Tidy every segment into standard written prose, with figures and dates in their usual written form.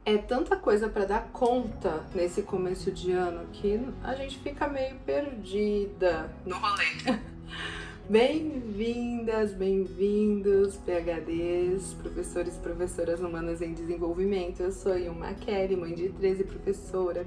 É tanta coisa para dar conta nesse começo de ano que a gente fica meio perdida no rolê. Bem-vindas, bem-vindos, PhDs, professores e professoras humanas em desenvolvimento. Eu sou Yuma Kelly, mãe de 13 professora,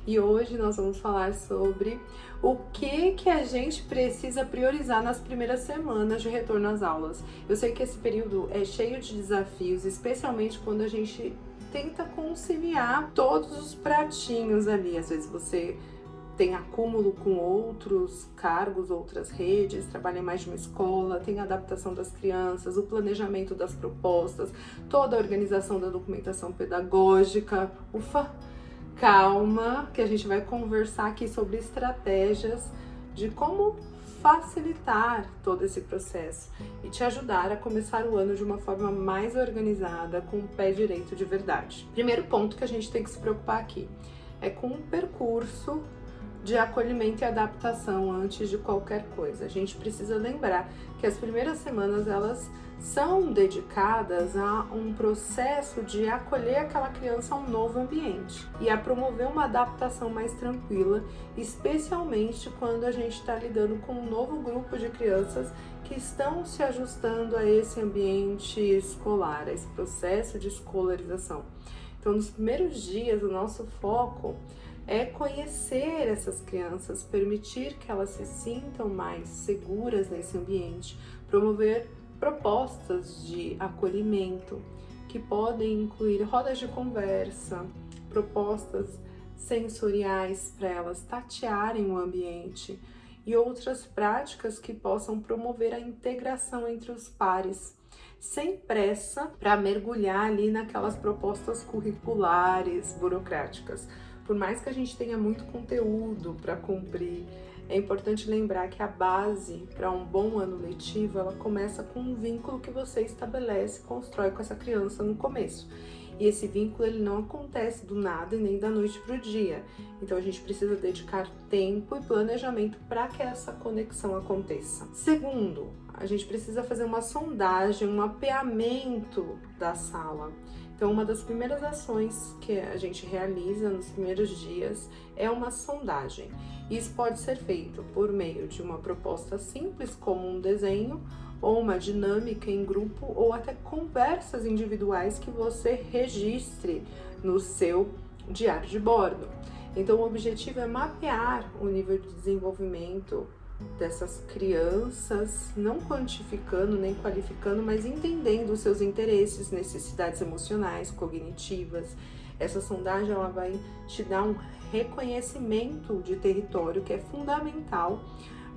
e hoje nós vamos falar sobre o que a gente precisa priorizar nas primeiras semanas de retorno às aulas. Eu sei que esse período é cheio de desafios, especialmente quando a gente tenta conciliar todos os pratinhos ali. Às vezes você tem acúmulo com outros cargos, outras redes, trabalha em mais de uma escola, tem a adaptação das crianças, o planejamento das propostas, toda a organização da documentação pedagógica. Ufa, calma, que a gente vai conversar aqui sobre estratégias de como facilitar todo esse processo e te ajudar a começar o ano de uma forma mais organizada, com o pé direito de verdade. Primeiro ponto que a gente tem que se preocupar aqui é com o percurso de acolhimento e adaptação antes de qualquer coisa. A gente precisa lembrar que as primeiras semanas elas são dedicadas a um processo de acolher aquela criança a um novo ambiente e a promover uma adaptação mais tranquila, especialmente quando a gente está lidando com um novo grupo de crianças que estão se ajustando a esse ambiente escolar, a esse processo de escolarização. Então, nos primeiros dias, o nosso foco é conhecer essas crianças, permitir que elas se sintam mais seguras nesse ambiente, promover propostas de acolhimento que podem incluir rodas de conversa, propostas sensoriais para elas tatearem o ambiente e outras práticas que possam promover a integração entre os pares, sem pressa para mergulhar ali naquelas propostas curriculares, burocráticas. Por mais que a gente tenha muito conteúdo para cumprir, é importante lembrar que a base para um bom ano letivo, ela começa com um vínculo que você estabelece, constrói com essa criança no começo. E esse vínculo ele não acontece do nada e nem da noite para o dia. Então a gente precisa dedicar tempo e planejamento para que essa conexão aconteça. Segundo, a gente precisa fazer uma sondagem, um mapeamento da sala. Então, uma das primeiras ações que a gente realiza nos primeiros dias é uma sondagem. Isso pode ser feito por meio de uma proposta simples, como um desenho, ou uma dinâmica em grupo, ou até conversas individuais que você registre no seu diário de bordo. Então, o objetivo é mapear o nível de desenvolvimento dessas crianças, não quantificando nem qualificando, mas entendendo os seus interesses, necessidades emocionais, cognitivas. Essa sondagem ela vai te dar um reconhecimento de território que é fundamental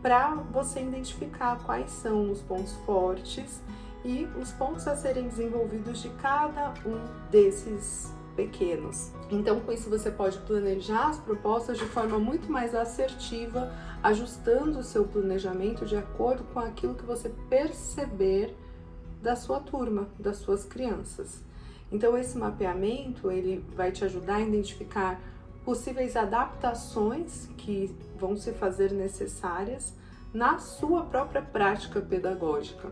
para você identificar quais são os pontos fortes e os pontos a serem desenvolvidos de cada um desses pequenos. Então, com isso você pode planejar as propostas de forma muito mais assertiva, ajustando o seu planejamento de acordo com aquilo que você perceber da sua turma, das suas crianças. Então, esse mapeamento, ele vai te ajudar a identificar possíveis adaptações que vão se fazer necessárias na sua própria prática pedagógica.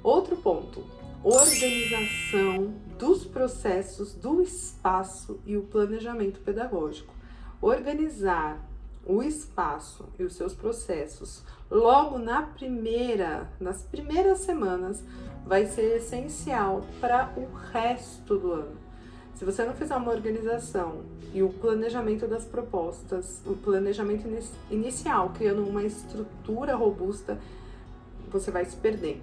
Outro ponto: organização dos processos, do espaço e o planejamento pedagógico. Organizar o espaço e os seus processos logo nas primeiras semanas vai ser essencial para o resto do ano. Se você não fizer uma organização e o planejamento das propostas, o planejamento inicial, criando uma estrutura robusta, você vai se perder.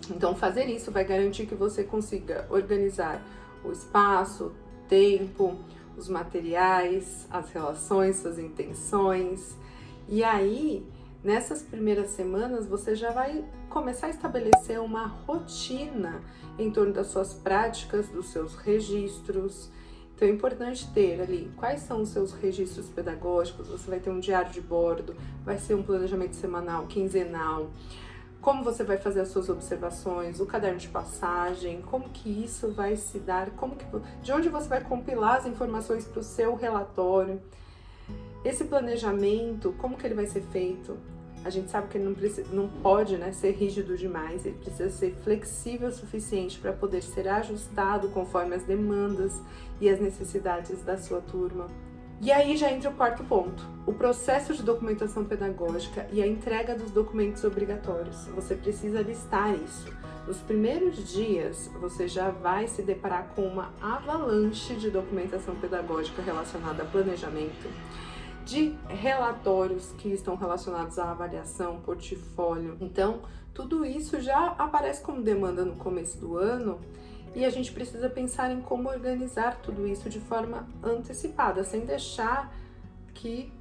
Então, fazer isso vai garantir que você consiga organizar o espaço, o tempo, os materiais, as relações, suas intenções. E aí, nessas primeiras semanas, você já vai começar a estabelecer uma rotina em torno das suas práticas, dos seus registros. Então, é importante ter ali quais são os seus registros pedagógicos. Você vai ter um diário de bordo, vai ser um planejamento semanal, quinzenal. Como você vai fazer as suas observações, o caderno de passagem, como que isso vai se dar, de onde você vai compilar as informações para o seu relatório. Esse planejamento, como que ele vai ser feito? a gente sabe que ele não pode, né, ser rígido demais, ele precisa ser flexível o suficiente para poder ser ajustado conforme as demandas e as necessidades da sua turma. E aí já entra o quarto ponto, o processo de documentação pedagógica e a entrega dos documentos obrigatórios. Você precisa listar isso. Nos primeiros dias, você já vai se deparar com uma avalanche de documentação pedagógica relacionada a planejamento, de relatórios que estão relacionados à avaliação, portfólio. Então, tudo isso já aparece como demanda no começo do ano e a gente precisa pensar em como organizar tudo isso de forma antecipada, sem deixar que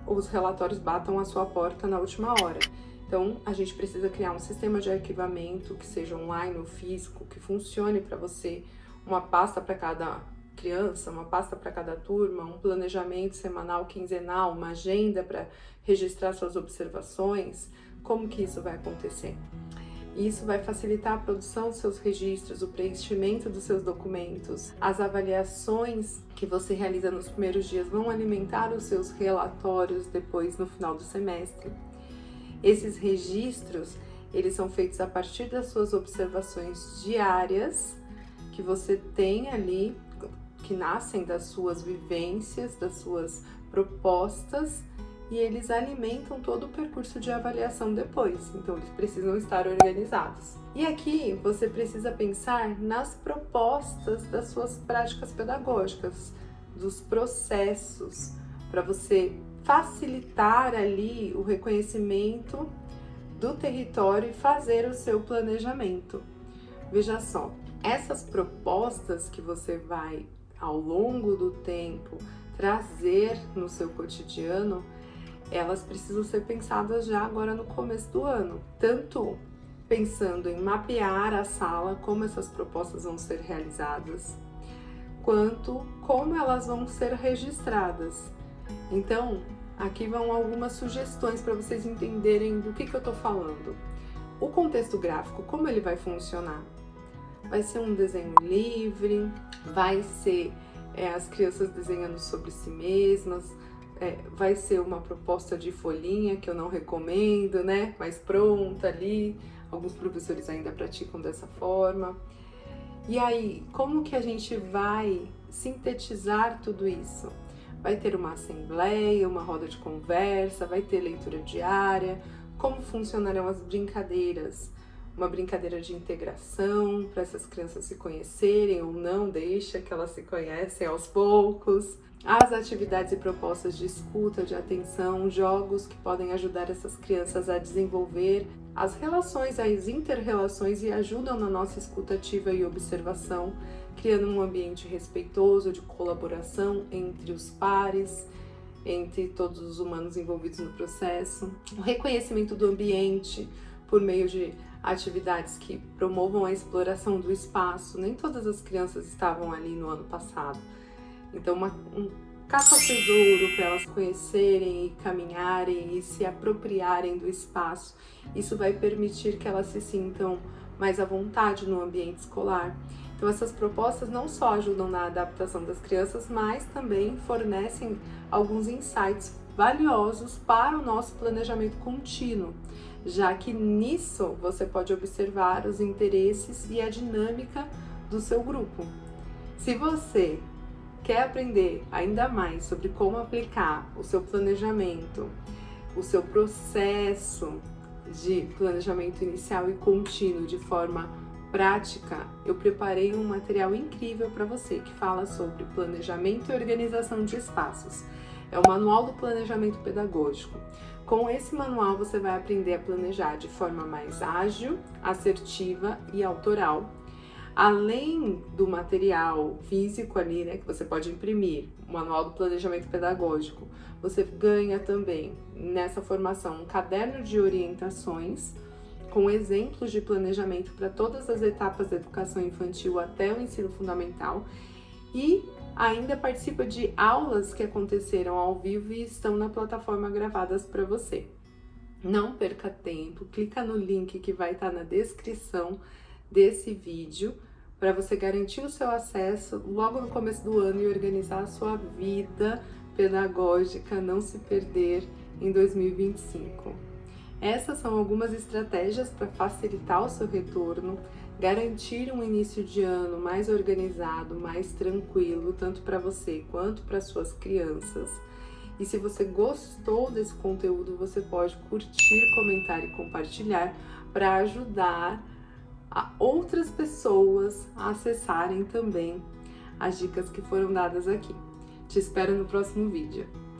os relatórios batam a sua porta na última hora. Então, a gente precisa criar um sistema de arquivamento que seja online ou físico, que funcione para você, uma pasta para cada criança, uma pasta para cada turma, um planejamento semanal, quinzenal, uma agenda para registrar suas observações. Como que isso vai acontecer? Isso vai facilitar a produção dos seus registros, o preenchimento dos seus documentos. As avaliações que você realiza nos primeiros dias vão alimentar os seus relatórios depois no final do semestre. Esses registros, eles são feitos a partir das suas observações diárias que você tem ali, que nascem das suas vivências, das suas propostas, e eles alimentam todo o percurso de avaliação depois, então eles precisam estar organizados. E aqui você precisa pensar nas propostas das suas práticas pedagógicas, dos processos, para você facilitar ali o reconhecimento do território e fazer o seu planejamento. Veja só, essas propostas que você vai ao longo do tempo trazer no seu cotidiano, elas precisam ser pensadas já agora no começo do ano, tanto pensando em mapear a sala, como essas propostas vão ser realizadas, quanto como elas vão ser registradas. Então, aqui vão algumas sugestões para vocês entenderem do que eu estou falando. O contexto gráfico, como ele vai funcionar? Vai ser um desenho livre, vai ser as crianças desenhando sobre si mesmas, vai ser uma proposta de folhinha que eu não recomendo, né? Mas pronta ali, alguns professores ainda praticam dessa forma. E aí, como que a gente vai sintetizar tudo isso? Vai ter uma assembleia, uma roda de conversa, vai ter leitura diária, como funcionarão as brincadeiras? Uma brincadeira de integração para essas crianças se conhecerem ou não, deixa que elas se conhecem aos poucos. As atividades e propostas de escuta, de atenção, jogos que podem ajudar essas crianças a desenvolver as relações, as inter-relações e ajudam na nossa escuta ativa e observação, criando um ambiente respeitoso de colaboração entre os pares, entre todos os humanos envolvidos no processo. O reconhecimento do ambiente por meio de atividades que promovam a exploração do espaço. Nem todas as crianças estavam ali no ano passado. Então, um caça ao tesouro para elas conhecerem e caminharem e se apropriarem do espaço. Isso vai permitir que elas se sintam mais à vontade no ambiente escolar. Então, essas propostas não só ajudam na adaptação das crianças, mas também fornecem alguns insights valiosos para o nosso planejamento contínuo, já que nisso você pode observar os interesses e a dinâmica do seu grupo. Se você quer aprender ainda mais sobre como aplicar o seu planejamento, o seu processo de planejamento inicial e contínuo de forma prática, eu preparei um material incrível para você que fala sobre planejamento e organização de espaços. É o Manual do Planejamento Pedagógico. Com esse manual você vai aprender a planejar de forma mais ágil, assertiva e autoral. Além do material físico ali, né, que você pode imprimir, o Manual do Planejamento Pedagógico, você ganha também nessa formação um caderno de orientações com exemplos de planejamento para todas as etapas da educação infantil até o ensino fundamental e ainda participa de aulas que aconteceram ao vivo e estão na plataforma gravadas para você. Não perca tempo, clica no link que vai estar na descrição desse vídeo para você garantir o seu acesso logo no começo do ano e organizar a sua vida pedagógica, não se perder em 2025. Essas são algumas estratégias para facilitar o seu retorno, garantir um início de ano mais organizado, mais tranquilo, tanto para você quanto para suas crianças. E se você gostou desse conteúdo, você pode curtir, comentar e compartilhar para ajudar a outras pessoas a acessarem também as dicas que foram dadas aqui. Te espero no próximo vídeo.